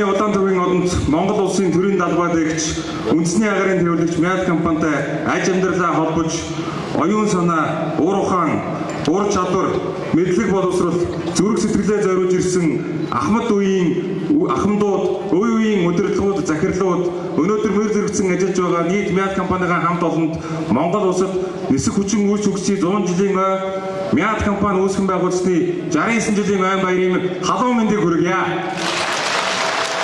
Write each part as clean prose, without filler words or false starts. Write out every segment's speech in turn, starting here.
оны удаан төвийн одонд Монгол улсын төрийн далбай дэгч үндэсний агарын төвлөгч Мяд компанитай аж амьдралаа холбож оюун санаа, уур ухаан, ур чадвар, мэдлэг боловсрол, зүрх сэтгэлээ зориулж ирсэн ахмад үеийн ахмадууд, үе үеийн удирдлагууд, захирлууд өнөөдөр мөр зэрэгцэн ажиллаж байгаа нийт Мяд компанийн хамт олонд Монгол улсад нисэх хүчин үйлч өгчий 100 жилийн ой Мяд компани үүсгэн байгуулсны 69 жилийн ой баярын халуун мэндийг хүргье.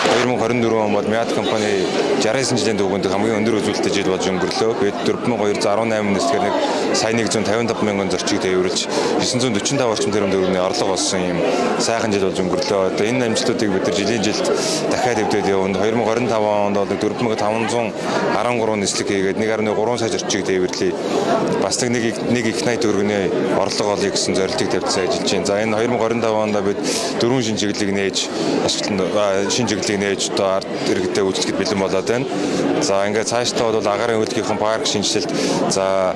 2024 он бол Мяд компани 69 жилийн дугуйнд хамгийн өндөр үзүүлэлттэй жил болж өнгөрлөө. Бид 4218 нэсгээр нэг сая 155 мянган зорчиг тээвэрлж 945 орчим тэрбум төгрөгийн орлого олсон юм сайхан жил болж өнгөрлөө. Одоо энэ амжилтуудыг бид нар жилийн жилд дахиад эвдээд явна. 2025 онд бол 4513 нислэг хийгээд 1.3 сая зорчиг тээвэрлэе. Бас нэг их 80 төгрөгийн орлого олъё гэсэн зорилтыг тавьсан ажиллаж байна. За энэ 2025 онд бид 4 шинэ чиглэлийг нээж шинэ чиглэлийг нээж одоо ард иргэдэд үйлчлэхэд бэлэн болоод байна. За ингээд цаашдаа бол агарын хөдөлгөөний парк шинжилэлт за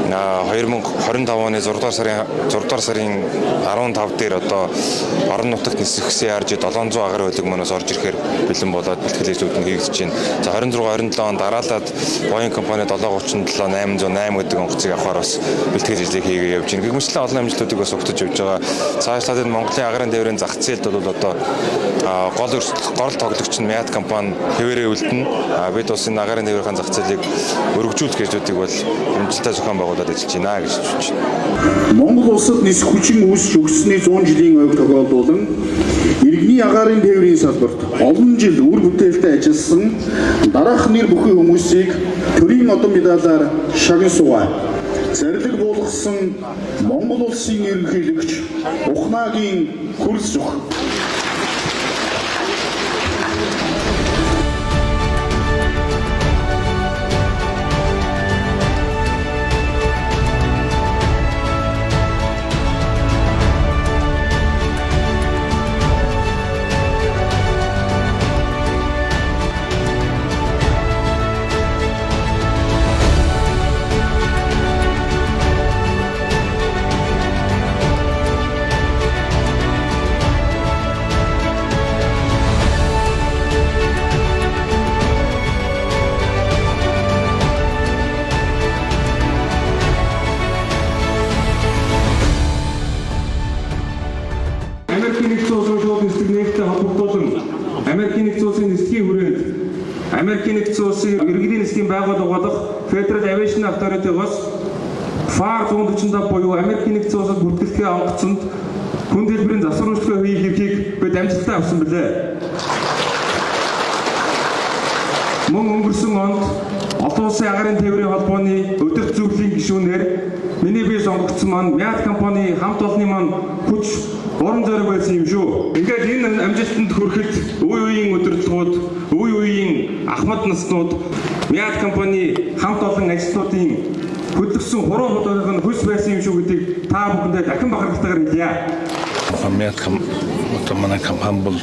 2025 оны 6 дугаар сарын 15 дээр одоо орон нутагт нисэхсээ харж 700 агарын хөдөлгөөн манаас орж ирэхээр бэлэн болоод бэлтгэл хийгдэж байна. За 26 27 онд дараалаад Боинг компани 737 808 гэдэг онгоцыг авахар бас бэлтгэл ажлыг хийгээ явж байна. Гэмчлэн олон амжилтуудыг бас өгтөж явж байгаа. Цаашлаад энэ Монголын агарын тээврийн зах зээлд бол одоо гол тоглогч нь Мяд компани хэвээрээ үлдэнэ. Бид бас энэ агарын тээврийн зах зээлийг өргөжүүлэх гэжүүдийг бол амжилттай зохион байгуулад ажиллаж байна гэж хэлж байна. Монгол улсад нисэх хүчин үүсч өгсөний 100 жилийн ойг тохиолдуулан иргэний агарын тээврийн салбарт олон жил үр бүтээлтэй ажилласан дараах нэр бүхий хүмүүсийг төрийн одон медалаар шагнан суугаа. Зэрлэг буулгасан Монгол улсын ерөнхийлөгч Ухнаагийн хөрс зүх. Америкийн нэгдсэн улсын нислэгийн хүрээнд Америкийн нэгдсэн улсын иргэдийн нислэгийн байгууллага болох Federal Aviation Authority бас FAR 145 буюу Америкийн нэгдсэн улсад бүртгэлтэй онгоцонд хүн дэлбэрийн засварчлалын хийх эрхийг бид амжилттай авсан билээ. Мөн өнгөрсөн онд олон улсын агарын тээврийн холбооны өдөрт зөвлөлийн гишүүнээр миний бие сонгогдсон маань Мяд компани хамт олонны маань хүч уран зориг байсан юм шүү. Ингээд энэ амжилтанд хүрэхэд үе үеийн удирдлагууд, үе үеийн ахмад наснууд Мяд компани хамт олон ажлуудын хөдөлгсөн хуруу хөдөлгөөх нь хүс байсан юм шүү гэдгийг та бүхэндээ дахин бахархалтайгаар хэлье. Мяд манай компани бол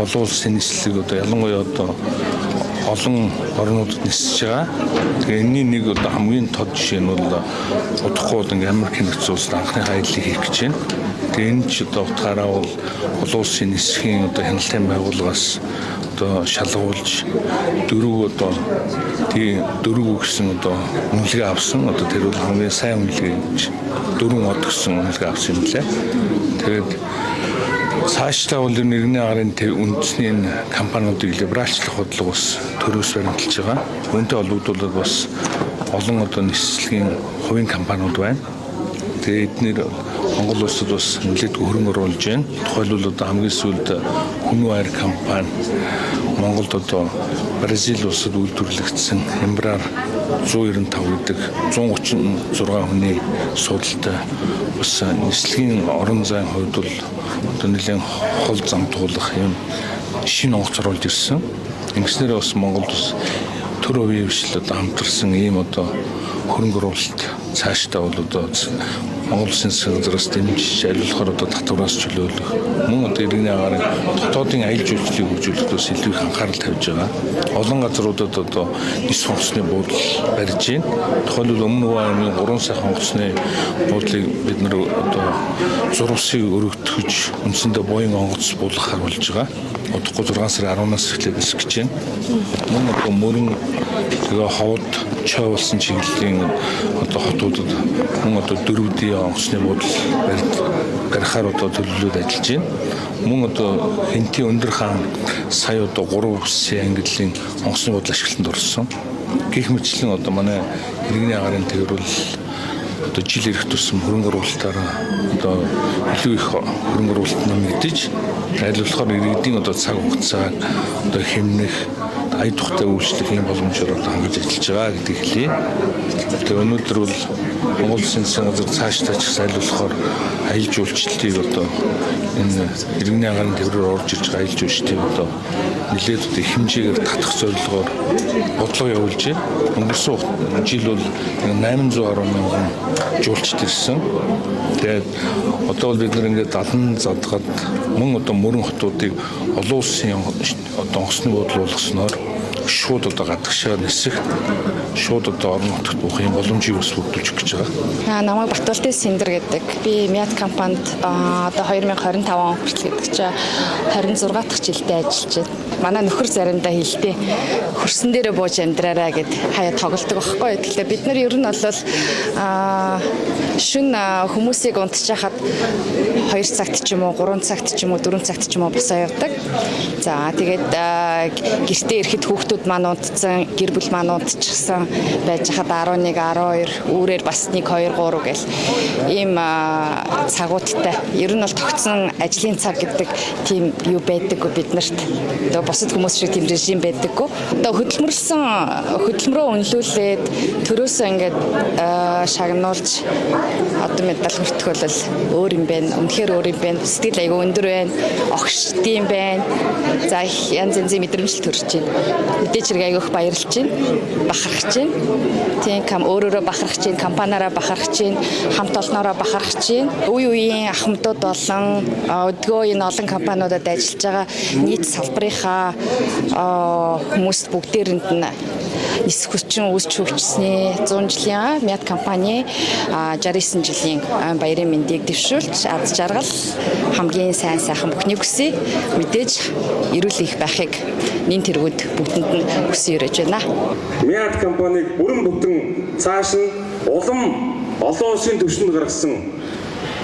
олон улсын нислэг одоо ялангуяа одоо олон орнуудад нисэж байгаа. Тэгээ энэний нэг одоо хамгийн тод жишээ нь бол удахгүй ингээ Америкийн нэгдсэн улсад анхны хаяллыг хийх гэж байна. Тэгээ энэ ч одоо утгаараа бол олон улсын нисхийн одоо хяналтын байгууллагаас одоо шалгуулж дөрөв гэсэн одоо үнэлгээ авсан. Одоо тэр бол хамгийн сайн үнэлгээ гэж 4 од гэсэн үнэлгээ авсан юм лээ. Тэгээд цаашлаа бол иргэний агарын үндэсний компаниудыг либералчлах бодлого бас төрөөс баримталж байгаа. Үүнтэй холбогдуулаад бас олон одоо нислэгийн хувийн компаниуд байна. Тэгээд эдгээр Монгол улсад бас нэлээд хөрөнгө оруулж байна. Тухайлбал одоо хамгийн сүүлд Хүнүү Айр компани Монголд одоо Бразил улсад үйлдвэрлэгдсэн Embraer 195 гэдэг 136 хүний судалтай бас нислэгийн орон зайн хувьд бол одоо нэлээд хол замтуулах юм шинэ онгоц оруулж ирсэн. Ингэснээр бас Монголд бас төр хувийн хвшил одоо хамтарсан ийм одоо хөрөнгө оруулалт цаашдаа бол одоо Монгол Улсын засгийн газраас дэмжиж аливаалахаар одоо татвараас чөлөөлөх мөн одоо иргэний агарын дотоодын аялал жуулчлалыг хөгжүүлэхэд бас илүү их анхаарал тавьж байгаа. Олон газруудад одоо нис хонгоцны буудлал барьж байна. Тухайлбал өмнө аймгийн 3 сая хонгоцны буудлыг бид нэр одоо зурвсыг өргөтгөж үндсэндээ буян онгоц буулгах харуулж байгаа. Удахгүй 6 сарын 10-наас эхлээд бэлсэж гэж байна. Мөн одоо мөрөн тэгээ ховд чой болсон чиглэлийн одоо хотуудад мөн одоо 4D онгоцны буудлал барихаар одоо төлөвлөлөд ажиллаж байна. Мөн одоо Хэнтийн Өндөр хаан сая одоо 3 үсгийн ангиллын онгоцны буудлал ашиглалтанд орсон. Гэх мэтлэн одоо манай иргэний агарын тээврүүл одоо жил ирэх тусам хөрөнгө оруулалтаараа одоо илүү их хөрөнгө оруулалт нэмэгдэж айлуулахаар иргэдийн одоо цаг хугацааг одоо хэмнэх ая тухтай үйлчлэх юм боломжоор одоо хангаж ажиллаж байгаа гэдгийг хэлье. Тэгээ өнөөдөр бол Монгол Улсын засгийн газар цаашдаа ч их айлуулахаар аялал жуулчлалыг одоо энэ иргэний агарын тээврээр орж ирж байгаа аялал жуулчлалыг одоо нэлээд одоо их хэмжээгээр татах зорилгоор бодлого явуулж байна. Өнгөрсөн жил бол 810 мянган жуулчд ирсэн. Тэгээд одоо бол бид нар ингээд далан задгаад мөн одоо мөрөн хотуудыг олон улсын одоо онгоцны буудлал болгосноор шууд одоо гадагшаа нисэх шууд одоо орон нутагт буух юм боломжийг бас бүрдүүлж өгч байгаа. Намайг Батболтын Синдэр гэдэг. Би Мят компанид одоо 2025 он хүртэл гэдэг чинь 26 дахь жилдээ ажиллаж байна. Манай нөхөр заримдаа хэлдэг хөрсөн дээрээ бууж амьдраарай гэд хаяа тоглолдог байхгүй. Тэгэхээр бид нар ер нь бол шүн хүмүүсийг унтчихад 2 цагт ч юм уу 3 цагт ч юм уу 4 цагт ч юм уу босоо явдаг. За тэгээд гэртээ ирэхэд хүүхдүүд маань унтцсан, гэр бүл маань унтчихсан байж хаад 11, 12 үүрээр бас 1, 2, 3 гэл ийм цагуудтай. Ер нь бол тогтсон ажлын цаг гэдэг тийм юу байдаггүй биднэрт. Одоо бусад хүмүүс шиг тийм режим байдаггүй. Одоо хөдөлмөрөө үнэлүүлээд төрөөсөө ингээд шагнуулж одоо медаль хүртэх бол өөр юм байна. Үнэхээр өөр юм байна. Сэтгэл аягүй өндөр байна. Огш тийм байна. За янз янзын мэдрэмжил төрж байна. Мэдээж хэрэг аягүй их баярлж байна. Бахархаж байна. Тийм өөрөөрөө бахархаж байна. Компаниараа бахархаж байна. Хамт олноороо бахархаж байна. Үе үеийн ахмадууд болон өдгөө энэ олон компаниудад ажиллаж байгаа нийт салбарынхаа хүмүүст бүгдээрэнд нь нисэх хүчин үүсч хөгжсөний 100 жилийн Мят компани 69 жилийн баярын мэндийг дэвшүүлж аз жаргал хамгийн сайн сайхан бүхнийг хүсье. Мэдээж эрүүл их байхыг нин тэргүүд бүгдэнд нь хүсье өрөөж байна. Мят компаниг бүрэн бүтэн цааш нь олон улсын түвшинд гаргасан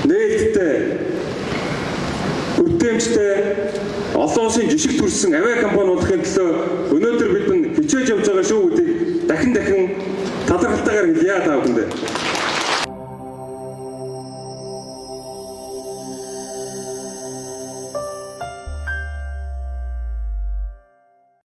нээлттэй үрдэмжтэй олон улсын жишг төрсэн авиа компаниудын төлөө өнөөдөр бид хичээж явж байгаа шүү гэдгийг дахин талархалтайгаар хэлье та бүхэндээ.